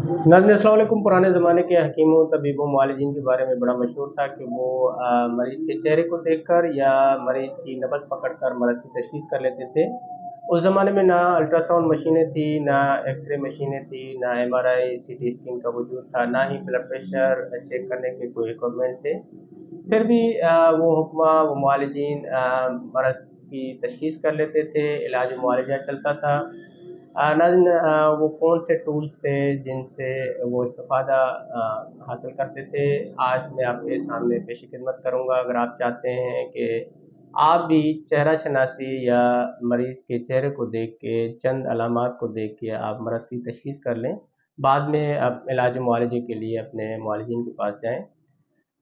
नाज़रीन अस्सलाम वालेकुम। पुराने ज़माने के हकीमों, तबीबों, मुआलिजीन के बारे में बड़ा मशहूर था कि वो मरीज़ के चेहरे को देखकर या मरीज़ की नब्ज़ पकड़कर मरज़ की तशख़ीस कर लेते थे। उस ज़माने में ना अल्ट्रासाउंड मशीनें थी, ना एक्स-रे मशीनें थी, ना एमआरआई, सीटी स्कैन का वजूद था, ना ही ब्लड प्रेशर चेक करने के कोई इक्विपमेंट थे। फिर भी वो हुक्मा, वो मुआलिजीन मरज़ की तशख़ीस कर लेते थे, इलाज मुआलजा चलता था। नाज़रीन वो कौन से टूल्स थे जिनसे वो इस्तिफ़ादा हासिल करते थे, आज मैं आपके सामने पेश-ए-ख़िदमत करूँगा। अगर आप चाहते हैं कि आप भी चेहरा शनासी या मरीज़ के चेहरे को देख के, चंद अलामात को देख के आप मरज़ की तशख़ीस कर लें, बाद में आप इलाज मुआलजे के लिए अपने मुआलिजीन के पास जाएँ।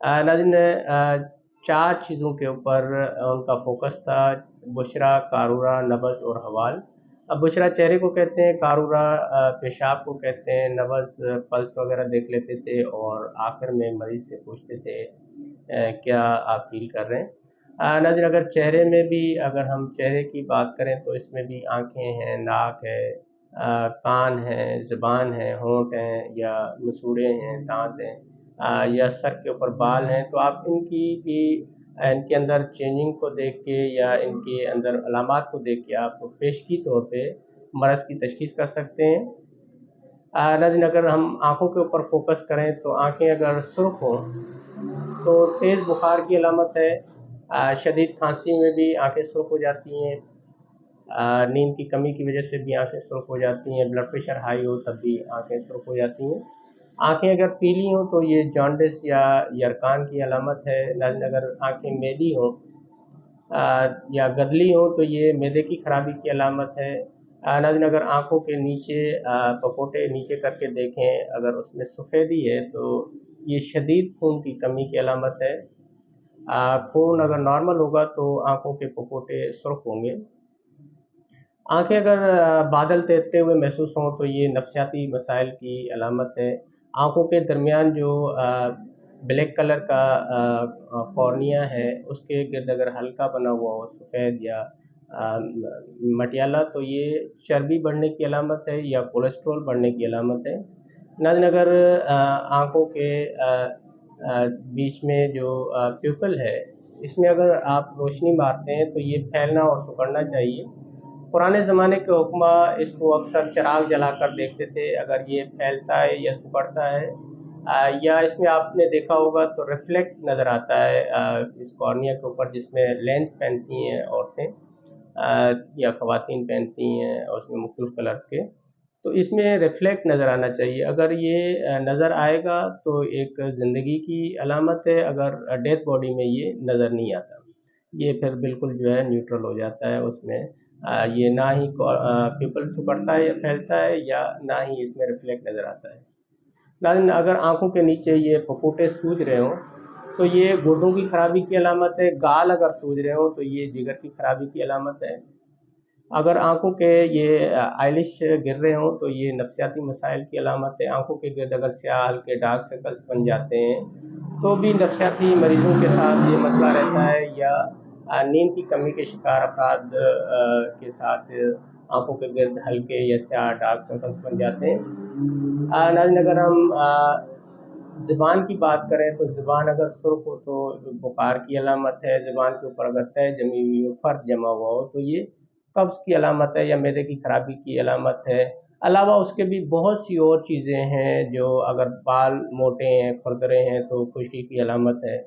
नाज़रीन 4 चीज़ों के ऊपर उनका फ़ोकस था, बुशरा, कारूरा, नब्ज़ और हवाल। अब बुशरा चेहरे को कहते हैं, कारूरा पेशाब को कहते हैं, नब्ज़ पल्स वग़ैरह देख लेते थे और आखिर में मरीज़ से पूछते थे क्या आप फ़ील कर रहे हैं। नाज़रीन अगर चेहरे में भी अगर हम चेहरे की बात करें तो इसमें भी आँखें हैं, नाक है, कान हैं, ज़ुबान है, होंठ हैं या मसूड़े हैं, दाँत हैं या सर के ऊपर बाल हैं, तो आप इनकी भी इनके अंदर चेंजिंग को देख के या इनके अंदर अलामात को देख के आप पेशगी तौर पे मरज़ की तशख़ीस कर सकते हैं। नाज़रीन अगर हम आँखों के ऊपर फ़ोकस करें तो आँखें अगर सुर्ख़ हों तो तेज़ बुखार की अलामत है। शदीद खाँसी में भी आँखें सुर्ख़ हो जाती हैं। नींद की कमी की वजह से भी आँखें सुर्ख़ हो जाती हैं, ब्लड प्रेशर हाई हो तब भी आँखें सुर्ख़ हो जाती हैं। आँखें अगर पीली हों तो ये जॉन्डिस या यरकान की अलामत है। नाज़रीन अगर आँखें मेली हों या गदली हों तो ये मैदे की ख़राबी की अलामत है। नाज़रीन अगर आँखों के नीचे पकोटे नीचे करके देखें, अगर उसमें सफ़ेदी है तो ये शदीद खून की कमी की अलामत है। खून अगर नॉर्मल होगा तो आँखों के पकोटे सुर्ख़ होंगे। आँखें अगर बादल तैरते हुए महसूस हों तो ये नफ़सियाती मसाइल की अलामत है। आँखों के दरमियान जो ब्लैक कलर का कॉर्निया है उसके गिर्द अगर हल्का बना हुआ हो सफ़ेद या मटियाला तो ये चर्बी बढ़ने की अलामत है या कोलेस्ट्रॉल बढ़ने की अलामत है। नाज़रीन अगर आँखों के बीच में जो प्यूपिल है इसमें अगर आप रोशनी मारते हैं तो ये फैलना और सिकुड़ना चाहिए। पुराने ज़माने के हुक्मा इसको अक्सर चिराग जलाकर देखते थे, अगर ये फैलता है या सिकुड़ता है या इसमें आपने देखा होगा तो रिफ्लेक्ट नज़र आता है इस कॉर्निया के ऊपर जिसमें लेंस पहनती हैं औरतें या ख़वातीन पहनती हैं और उसमें मुख्तलिफ़ कलर्स के, तो इसमें रिफ्लेक्ट नज़र आना चाहिए। अगर ये नज़र आएगा तो एक ज़िंदगी की अलामत है, अगर डेड बॉडी में ये नज़र नहीं आता, ये फिर बिल्कुल जो है न्यूट्रल हो जाता है उसमें ये ना ही प्यूपिल सिकुड़ता है या फैलता है या ना ही इसमें रिफ्लेक्ट नज़र आता है। नाज़रीन अगर आँखों के नीचे ये पकोटे सूज रहे हों तो ये गुर्दों की ख़राबी की अलामत है। गाल अगर सूज रहे हों तो ये जिगर की ख़राबी की अलामत है। अगर आँखों के ये आइलिश गिर रहे हों तो ये नफ़सियाती मसाइल की अलामत है। आँखों के गिर्द अगर स्याह हल्के डार्क सर्कल्स बन जाते हैं तो भी नफ़सियाती मरीज़ों के साथ ये मसला रहता है या नींद की कमी के शिकार अफ़राद के साथ आँखों के गिर्द हल्के या स्याह डार्क सर्कल्स बन जाते हैं। नाज़रीन अगर हम ज़ुबान की बात करें तो ज़ुबान अगर सुर्ख़ हो तो बुखार की अलामत है। ज़ुबान के ऊपर अगर तह जमी हुई हो, फ़र्क जमा हुआ हो तो ये कब्ज़ की अलामत है या मैदे की ख़राबी की अलामत है। अलावा उसके भी बहुत सी और चीज़ें हैं जो अगर बाल मोटे हैं, खुरदरे हैं तो खुश्की की अलामत है।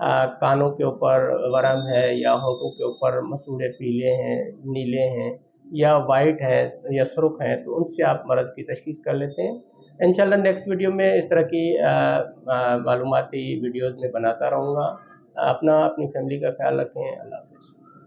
कानों के ऊपर वरम है या होंठों के ऊपर मसूड़े पीले हैं, नीले हैं या वाइट हैं या सुर्ख़ हैं तो उनसे आप मरज़ की तशख़ीस कर लेते हैं। इंशाअल्लाह नेक्स्ट वीडियो में इस तरह की मालूमाती वीडियोज़ में बनाता रहूँगा। अपनी फ़ैमिली का ख़्याल रखें। अल्लाह हाफ़िज़।